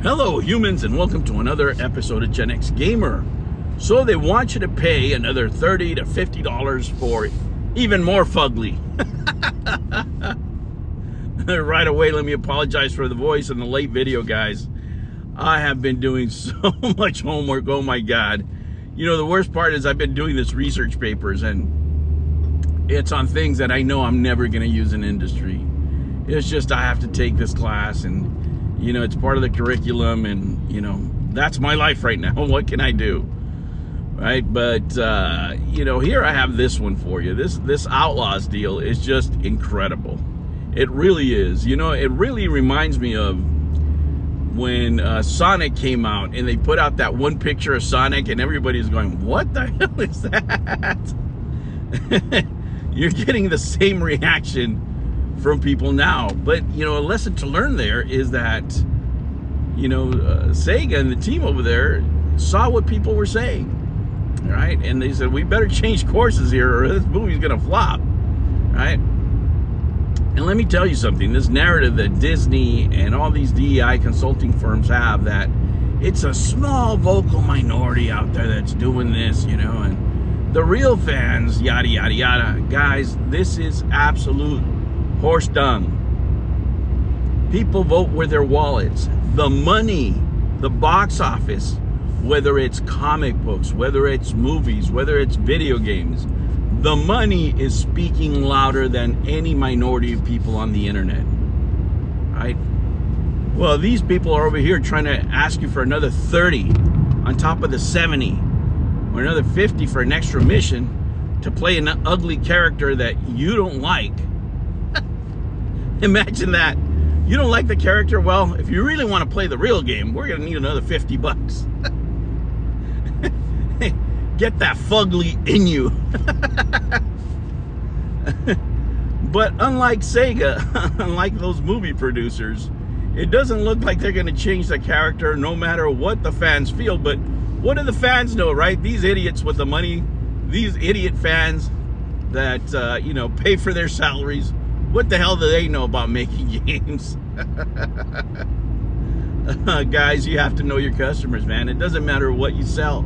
Hello humans, and welcome to another episode of Gen X Gamer. So they want you to pay another $30 to $50 for even more fugly. Right away, let me apologize for the voice and the late video, guys. I have been doing so much homework, oh my god. You know, the worst part is I've been doing this research papers, and it's on things that I know I'm never going to use in industry. It's just I have to take this class, and you know, it's part of the curriculum, and you know, that's my life right now. What can I do? Right? But you know, here I have this one for you. This Outlaws deal is just incredible. It really is. You know, it really reminds me of when Sonic came out and they put out that one picture of Sonic and everybody's going, what the hell is that? You're getting the same reaction from people now. But you know, a lesson to learn there is that, you know, Sega and the team over there saw what people were saying, right? And they said, we better change courses here or this movie's gonna flop, right? And let me tell you something, this narrative that Disney and all these DEI consulting firms have, that it's a small vocal minority out there that's doing this, you know, and the real fans, yada yada yada. Guys, this is absolute horse dung. People vote with their wallets. The money, the box office, whether it's comic books, whether it's movies, whether it's video games, the money is speaking louder than any minority of people on the internet, right? Well, these people are over here trying to ask you for another 30 on top of the 70 or another 50 for an extra mission to play an ugly character that you don't like. Imagine that. You don't like the character? Well, if you really want to play the real game, we're going to need another 50 bucks. Get that fugly in you. But unlike Sega, unlike those movie producers, it doesn't look like they're going to change the character no matter what the fans feel. But what do the fans know, right? These idiots with the money, these idiot fans that, you know, pay for their salaries, what the hell do they know about making games? Guys, you have to know your customers, man. It doesn't matter what you sell.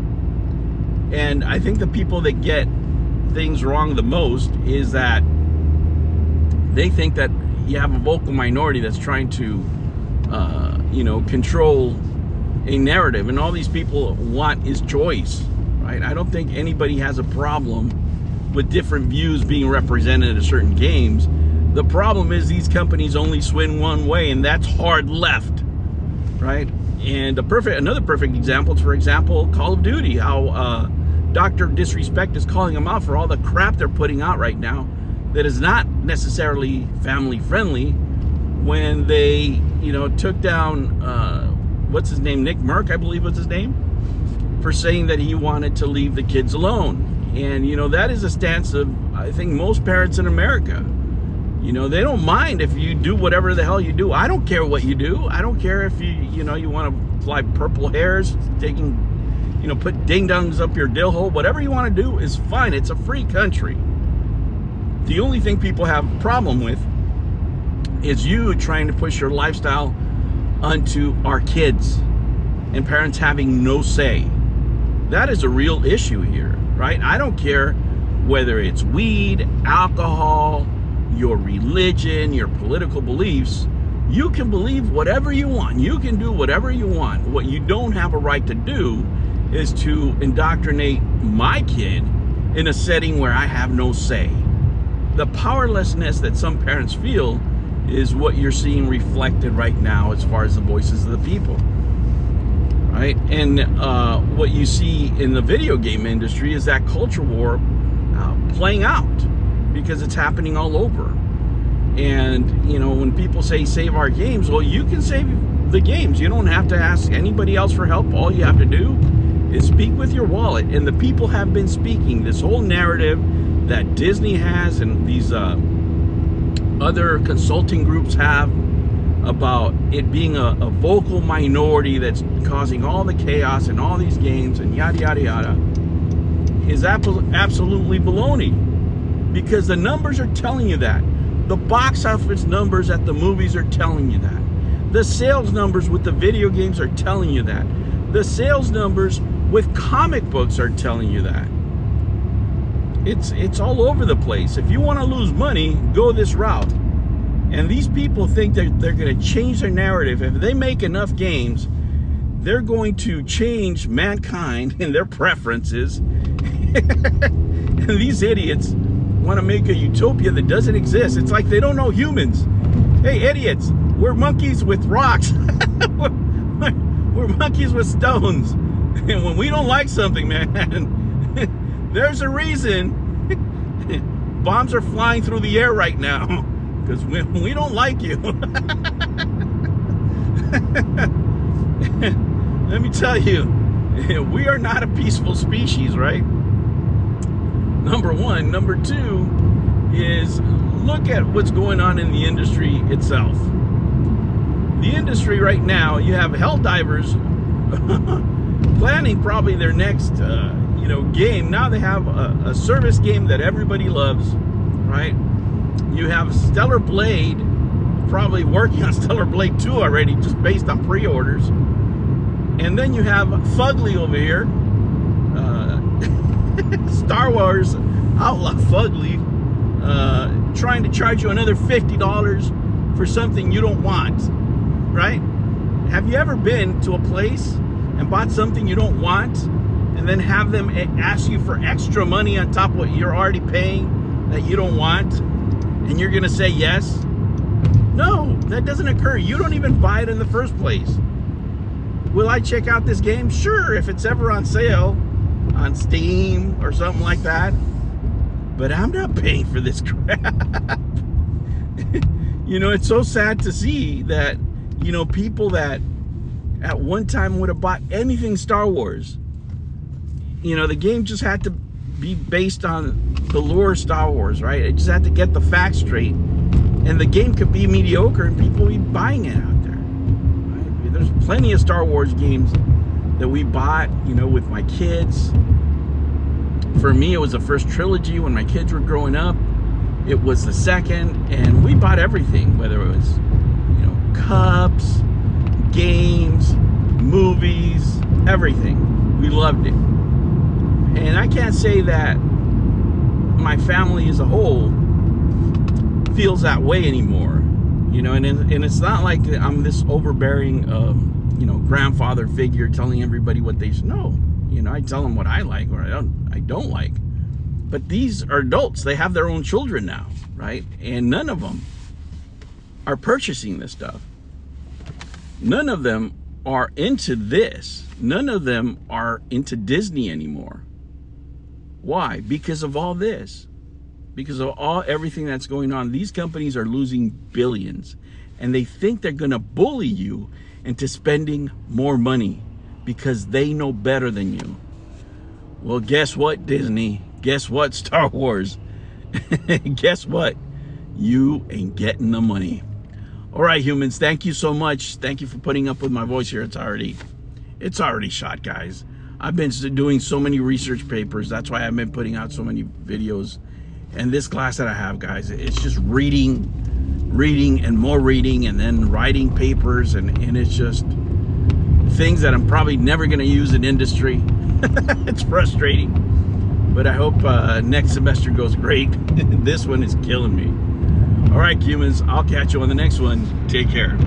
And I think the people that get things wrong the most is that they think that you have a vocal minority that's trying to, you know, control a narrative. And all these people want is choice, right? I don't think anybody has a problem with different views being represented at certain games. The problem is these companies only swing one way, and that's hard left, right? And another perfect example is, for example, Call of Duty, how Dr. Disrespect is calling them out for all the crap they're putting out right now that is not necessarily family friendly, when they, you know, took down, what's his name, Nick Merck, I believe was his name, for saying that he wanted to leave the kids alone. And, you know, that is a stance of, I think, most parents in America. You know, they don't mind if you do whatever the hell you do. I don't care what you do. I don't care if you know, you want to fly purple hairs, taking, you know, put ding-dongs up your dill hole. Whatever you want to do is fine. It's a free country. The only thing people have a problem with is you trying to push your lifestyle onto our kids and parents having no say. That is a real issue here, right? I don't care whether it's weed, alcohol, your religion, your political beliefs. You can believe whatever you want. You can do whatever you want. What you don't have a right to do is to indoctrinate my kid in a setting where I have no say. The powerlessness that some parents feel is what you're seeing reflected right now as far as the voices of the people, right? And what you see in the video game industry is that culture war playing out, because it's happening all over. And you know, when people say save our games, well, you can save the games. You don't have to ask anybody else for help. All you have to do is speak with your wallet. And the people have been speaking. This whole narrative that Disney has and these other consulting groups have about it being a vocal minority that's causing all the chaos in all these games and yada yada yada is absolutely baloney. Because the numbers are telling you that. The box office numbers at the movies are telling you that. The sales numbers with the video games are telling you that. The sales numbers with comic books are telling you that. It's all over the place. If you want to lose money, go this route. And these people think that they're going to change their narrative. If they make enough games, they're going to change mankind and their preferences. And these idiots want to make a utopia that doesn't exist. It's like they don't know humans. Hey, idiots, we're monkeys with rocks. we're monkeys with stones. And when we don't like something, man, there's a reason bombs are flying through the air right now. Because we don't like you. Let me tell you, we are not a peaceful species, right? Number one. Number two is look at what's going on in the industry itself. The industry right now, you have hell divers planning probably their next game. Now they have a service game that everybody loves, right? You have Stellar Blade probably working on Stellar Blade 2 already, just based on pre-orders. And then you have FUGLY over here, Star Wars Outlaw FUGLY, trying to charge you another $50 for something you don't want, right? Have you ever been to a place and bought something you don't want, and then have them ask you for extra money on top of what you're already paying that you don't want? And you're gonna say yes? No, that doesn't occur. You don't even buy it in the first place. Will I check out this game? Sure, if it's ever on sale on Steam or something like that. But I'm not paying for this crap. It's so sad to see that, people that at one time would have bought anything Star Wars. The game just had to be based on the lore of Star Wars, right? It just had to get the facts straight, and the game could be mediocre and people would be buying it out there, right? There's plenty of Star Wars games that we bought, with my kids. For me, it was the first trilogy when my kids were growing up. It was the second, and we bought everything, whether it was, cups, games, movies, everything. We loved it. And I can't say that my family as a whole feels that way anymore, and it's not like I'm this overbearing, grandfather figure telling everybody what they should know. I tell them what I like or I don't like. But these are adults. They have their own children now, right? And none of them are purchasing this stuff. None of them are into this. None of them are into Disney anymore. Why? Because of all this. Because of everything that's going on. These companies are losing billions, and they think they're going to bully you into spending more money because they know better than you. Well, guess what, Disney? Guess what, Star Wars? Guess what? You ain't getting the money. All right, humans, thank you so much. Thank you for putting up with my voice here. It's already shot, guys. I've been doing so many research papers. That's why I've been putting out so many videos. And this class that I have, guys, it's just reading and more reading, and then writing papers, and it's just things that I'm probably never going to use in industry. It's frustrating. But I hope next semester goes great. This one is killing me. All right, humans, I'll catch you on the next one. Take care.